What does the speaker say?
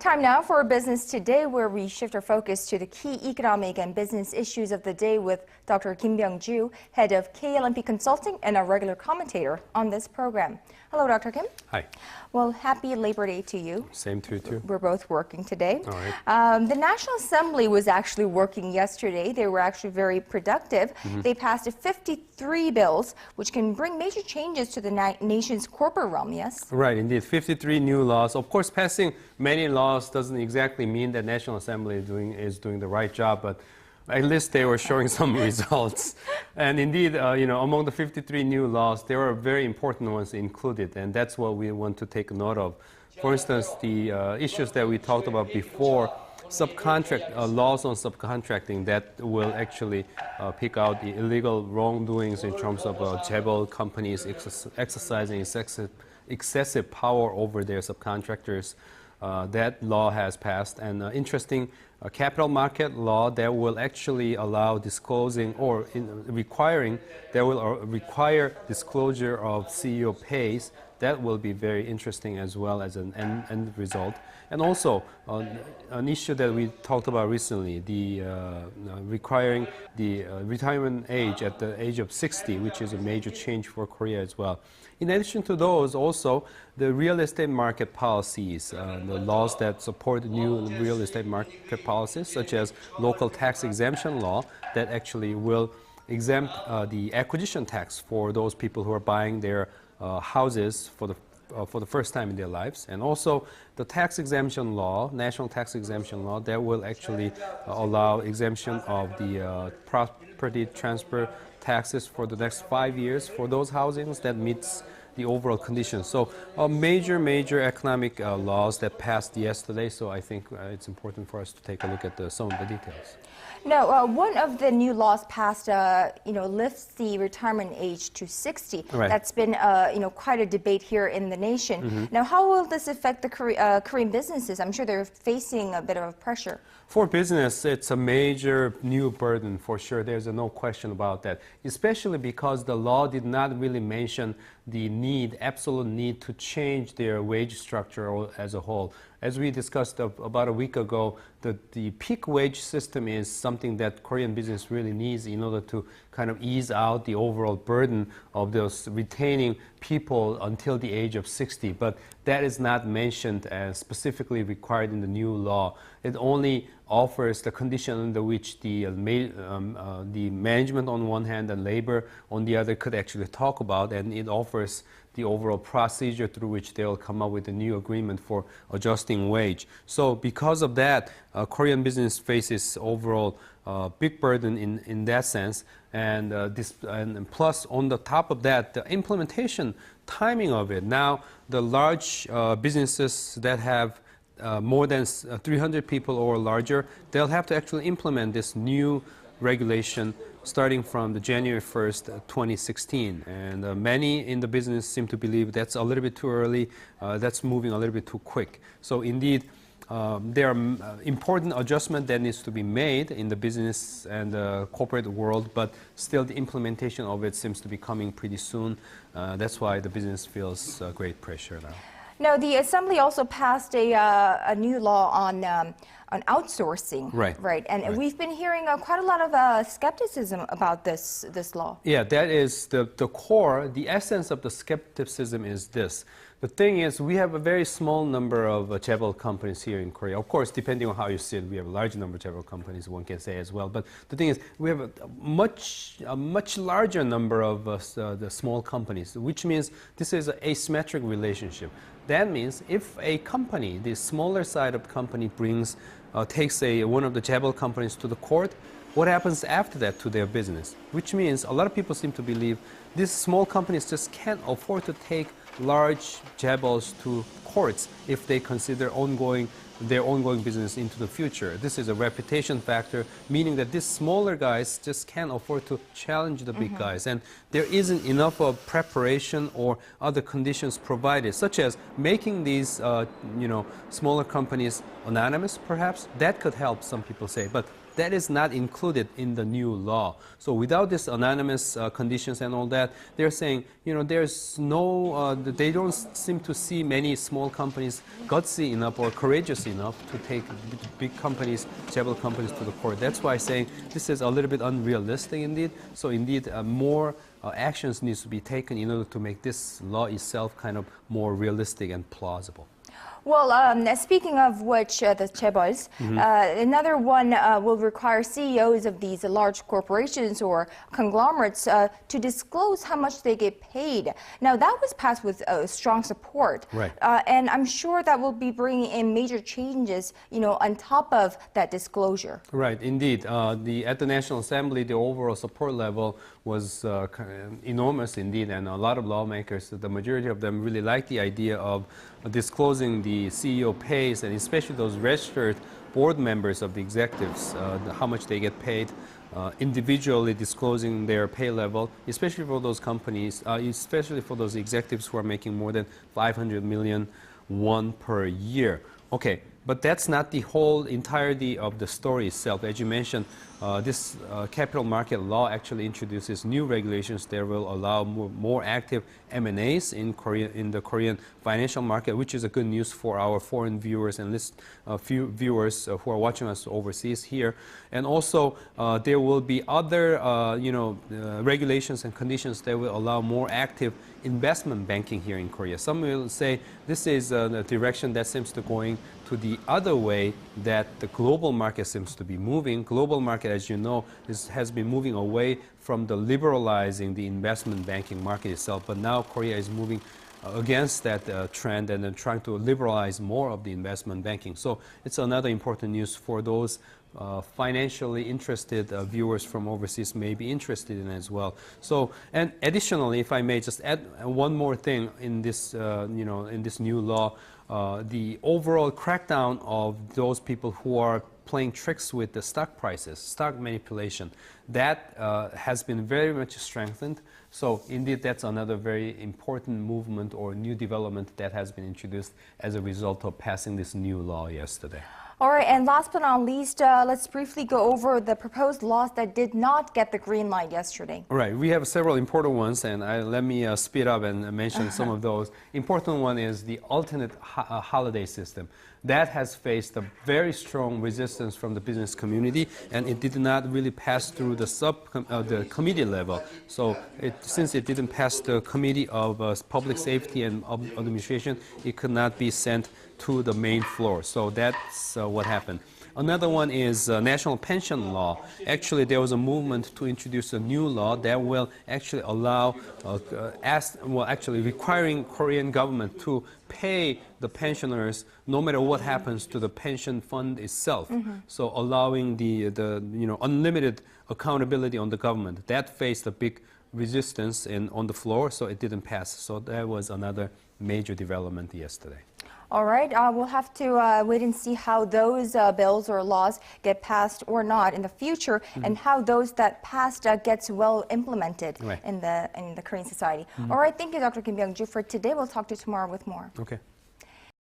Time now for Business Today, where we shift our focus to the key economic and business issues of the day with Dr. Byoung-joo, head of KL&P Consulting and a regular commentator on this program. Hello, Dr. Kim. Hi. Well, happy Labor Day to you. Same to you, too. We're both working today. All right. The National Assembly was actually working yesterday. They were actually very productive. They passed 53 bills, which can bring major changes to the nation's corporate realm, yes? Right, indeed. 53 new laws. Of course, passing many laws doesn't exactly mean that National Assembly is doing the right job, but at least they were showing some results. And indeed, among the 53 new laws, there are very important ones included, and that's what we want to take note of. For instance, the issues that we talked about before, laws on subcontracting that will actually pick out the illegal wrongdoings in terms of chaebol companies exercising excessive power over their subcontractors. That law has passed, and interesting capital market law that will actually allow disclosing or require disclosure of CEO pays. That will be very interesting as well as an end result. And also an issue that we talked about recently, the requiring the retirement age at the age of 60, which is a major change for Korea as well. In addition to those, also the real estate market policies, the laws that support new real estate market policies, such as local tax exemption law that actually will exempt the acquisition tax for those people who are buying their houses for the first time in their lives, and also the tax exemption law, national tax exemption law, that will actually allow exemption of the property transfer taxes for the next 5 years for those housings that meets the overall conditions. So major economic laws that passed yesterday, so I think it's important for us to take a look at some of the details. Now, one of the new laws passed, lifts the retirement age to 60. Right. That's been, quite a debate here in the nation. Now, how will this affect the Korean businesses? I'm sure they're facing a bit of pressure. For business, it's a major new burden for sure. There's no question about that, especially because the law did not really mention the absolute need to change their wage structure as a whole. As we discussed about a week ago, the peak wage system is something that Korean business really needs in order to kind of ease out the overall burden of those retaining people until the age of 60. But that is not mentioned as specifically required in the new law. It only offers the condition under which the management on one hand and labor on the other could actually talk about, and it offers the overall procedure through which they will come up with a new agreement for adjusting wage. So because of that, Korean business faces overall big burden in that sense, and plus on the top of that, the implementation timing of it. Now, the large businesses that have more than 300 people or larger, they'll have to actually implement this new regulation starting from the January 1st, 2016. And many in the business seem to believe that's a little bit too early, that's moving a little bit too quick. So indeed, there are important adjustments that needs to be made in the business and the corporate world, but still the implementation of it seems to be coming pretty soon. That's why the business feels great pressure now. Now, the Assembly also passed a new law on outsourcing. Right. And we've been hearing quite a lot of skepticism about this law. Yeah, that is the core, the essence of the skepticism is this. The thing is, we have a very small number of chaebol companies here in Korea. Of course, depending on how you see it, we have a large number of chaebol companies, one can say as well. But the thing is, we have a much larger number of the small companies, which means this is an asymmetric relationship. That means if a company, the smaller side of the company, takes one of the chaebol companies to the court, what happens after that to their business? Which means a lot of people seem to believe these small companies just can't afford to take large chaebols to courts if they consider their ongoing business into the future. This is a reputation factor, meaning that these smaller guys just can't afford to challenge the big guys. And there isn't enough of preparation or other conditions provided, such as making these smaller companies anonymous, perhaps. That could help, some people say. But that is not included in the new law. So without this anonymous conditions and all that, they're saying, there's no, they don't seem to see many small companies gutsy enough or courageous enough to take big companies, several companies to the court. That's why I'm saying this is a little bit unrealistic indeed. So indeed, more actions needs to be taken in order to make this law itself kind of more realistic and plausible. Well, speaking of which, the chaebols, another one will require CEOs of these large corporations or conglomerates to disclose how much they get paid. Now, that was passed with strong support. Right. And I'm sure that will be bringing in major changes, on top of that disclosure. Right, indeed. At the National Assembly, the overall support level was enormous indeed, and a lot of lawmakers, the majority of them really like the idea of disclosing the CEO pays, and especially those registered board members of the executives, how much they get paid, individually disclosing their pay level, especially for those companies, especially for those executives who are making more than 500 million won per year. Okay, but that's not the whole entirety of the story itself. As you mentioned, this capital market law actually introduces new regulations that will allow more active M&As in the Korean financial market, which is a good news for our foreign viewers and few viewers who are watching us overseas here. And also, there will be other, regulations and conditions that will allow more active investment banking here in Korea. Some will say this is a direction that seems to going to the other way that the global market seems to be moving. Global market, as you know, has been moving away from the liberalizing the investment banking market itself. But now Korea is moving against that trend and then trying to liberalize more of the investment banking. So it's another important news for those financially interested viewers from overseas may be interested in as well. So, and additionally, if I may just add one more thing in this, in this new law, the overall crackdown of those people who are playing tricks with the stock prices, stock manipulation, that has been very much strengthened. So indeed, that's another very important movement or new development that has been introduced as a result of passing this new law yesterday. All right, and last but not least, let's briefly go over the proposed laws that did not get the green light yesterday. Right, we have several important ones, and let me speed up and mention some of those. Important one is the alternate holiday system. That has faced a very strong resistance from the business community, and it did not really pass through the committee level. So since it didn't pass the Committee of Public Safety and Administration, it could not be sent to the main floor. So that's what happened. Another one is national pension law. Actually, there was a movement to introduce a new law that will actually allow, requiring Korean government to pay the pensioners no matter what happens to the pension fund itself. So allowing the unlimited accountability on the government. That faced a big resistance on the floor, so it didn't pass. So that was another major development yesterday. All right, we'll have to wait and see how those bills or laws get passed or not in the future, and how those that passed gets well implemented in the Korean society. All right, thank you, Dr. Kim Byoung-joo, for today. We'll talk to you tomorrow with more. Okay.